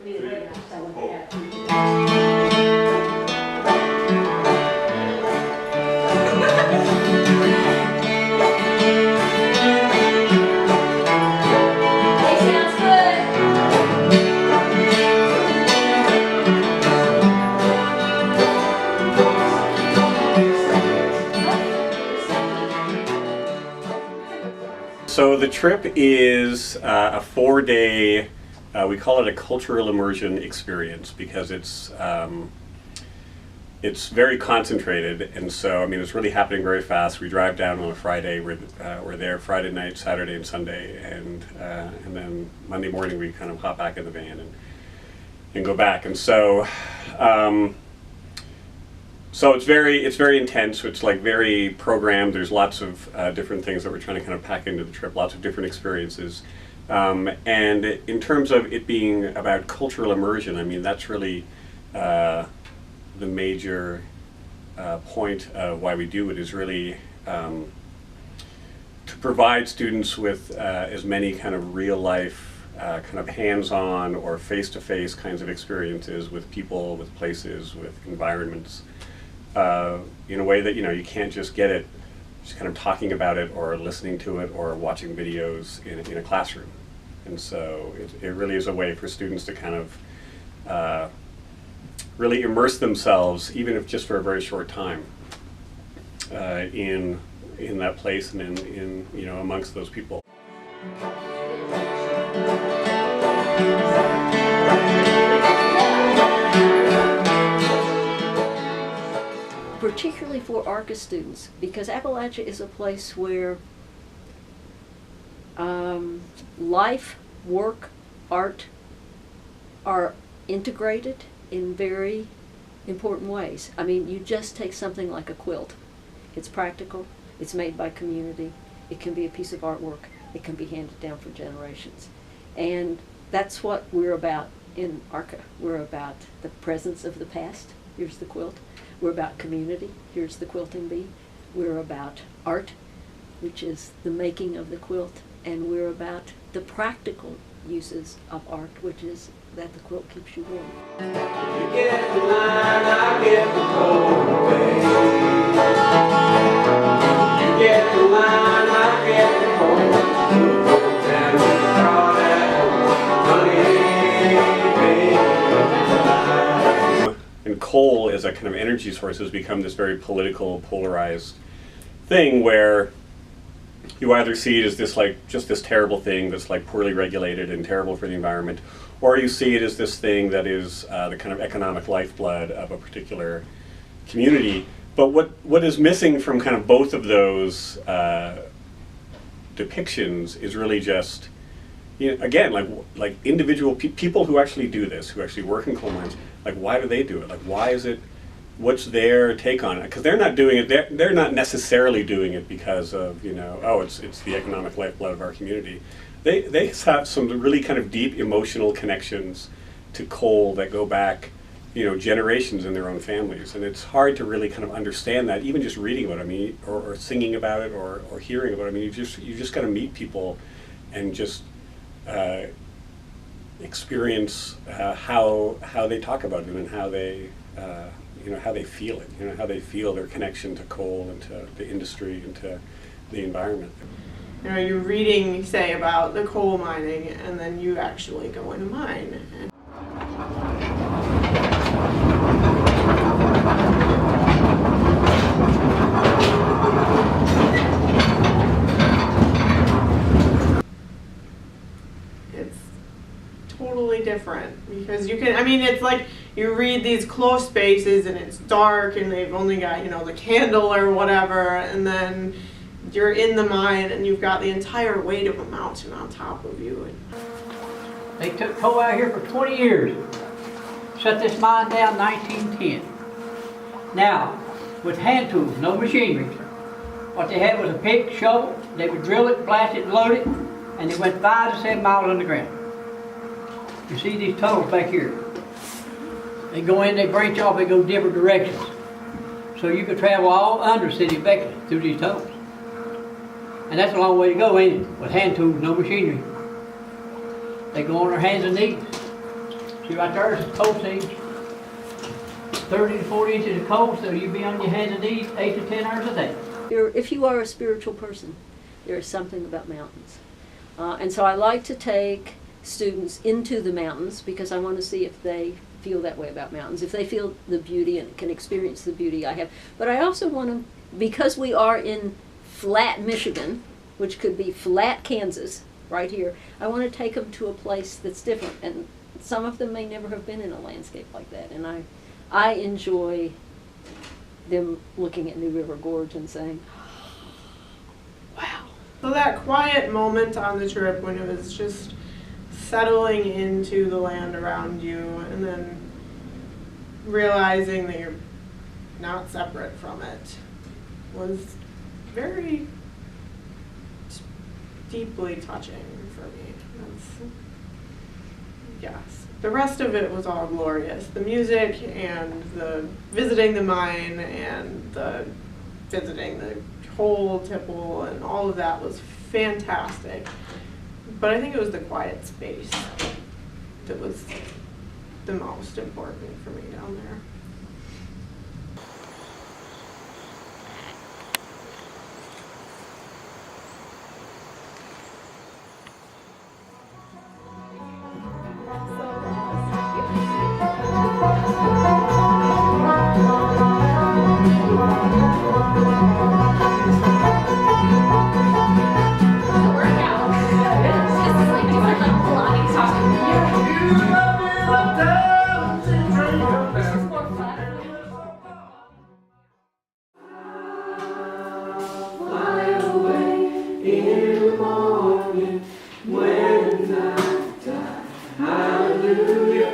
So the trip is a 4-day, we call it a cultural immersion experience because it's very concentrated, and so I mean it's really happening very fast. We drive down on a Friday. We're there Friday night, Saturday, and Sunday, and then Monday morning we kind of hop back in the van and go back. And so. So it's very intense. It's like very programmed. There's lots of different things that we're trying to kind of pack into the trip. Lots of different experiences, and in terms of it being about cultural immersion, I mean that's really the major point of why we do it is really to provide students with as many kind of real life, kind of hands-on or face-to-face kinds of experiences with people, with places, with environments. In a way that you can't just get it just kind of talking about it or listening to it or watching videos in a classroom. And so it really is a way for students to kind of really immerse themselves, even if just for a very short time, in that place and in amongst those people. Particularly for ARCA students, because Appalachia is a place where life, work, art are integrated in very important ways. I mean, you just take something like a quilt. It's practical, it's made by community, it can be a piece of artwork, it can be handed down for generations. And that's what we're about in ARCA. We're about the presence of the past. Here's the quilt. We're about community. Here's the quilting bee. We're about art, which is the making of the quilt. And we're about the practical uses of art, which is that the quilt keeps you warm. You get the line, I get the cold, baby. You get the line, I get the cold. Down to the crowd at honey, baby. And coal as a kind of energy source has become this very political, polarized thing where you either see it as this just this terrible thing that's like poorly regulated and terrible for the environment, or you see it as this thing that is the kind of economic lifeblood of a particular community. But what is missing from kind of both of those depictions is really just, again, like individual people who actually do this, who actually work in coal mines. Like, why do they do it? Like, why is it? What's their take on it? Because they're not doing it. They're not necessarily doing it because of it's the economic lifeblood of our community. They have some really kind of deep emotional connections to coal that go back, generations in their own families, and it's hard to really kind of understand that even just reading about it. I mean, or singing about it, or hearing about it. I mean, you just got to meet people, and just experience how they talk about it and how they how they feel it, how they feel their connection to coal and to the industry and to the environment. You're reading, say, about the coal mining, and then you actually go in a mine. Totally different, because it's like you read these close spaces and it's dark and they've only got the candle or whatever, and then you're in the mine and you've got the entire weight of a mountain on top of you. They took coal out here for 20 years, shut this mine down in 1910. Now, with hand tools, no machinery, what they had was a pick, shovel. They would drill it, blast it, load it, and they went 5 to 7 miles underground. You see these tunnels back here. They go in, they branch off, they go different directions. So you could travel all under City of Beckley through these tunnels. And that's a long way to go, ain't it? With hand tools, no machinery. They go on their hands and knees. See right there is coal seams. 30 to 40 inches of coal, so you'd be on your hands and knees 8 to 10 hours a day. If you are a spiritual person, there is something about mountains. And so I like to take students into the mountains because I want to see if they feel that way about mountains, if they feel the beauty and can experience the beauty I have. But I also want to, because we are in flat Michigan, which could be flat Kansas, right here, I want to take them to a place that's different. And some of them may never have been in a landscape like that. And I enjoy them looking at New River Gorge and saying, wow. So that quiet moment on the trip when it was just settling into the land around you and then realizing that you're not separate from it was very deeply touching for me. Yes. The rest of it was all glorious. The music and the visiting the mine and the visiting the whole tipple and all of that was fantastic. But I think it was the quiet space that was the most important for me down there. Hallelujah,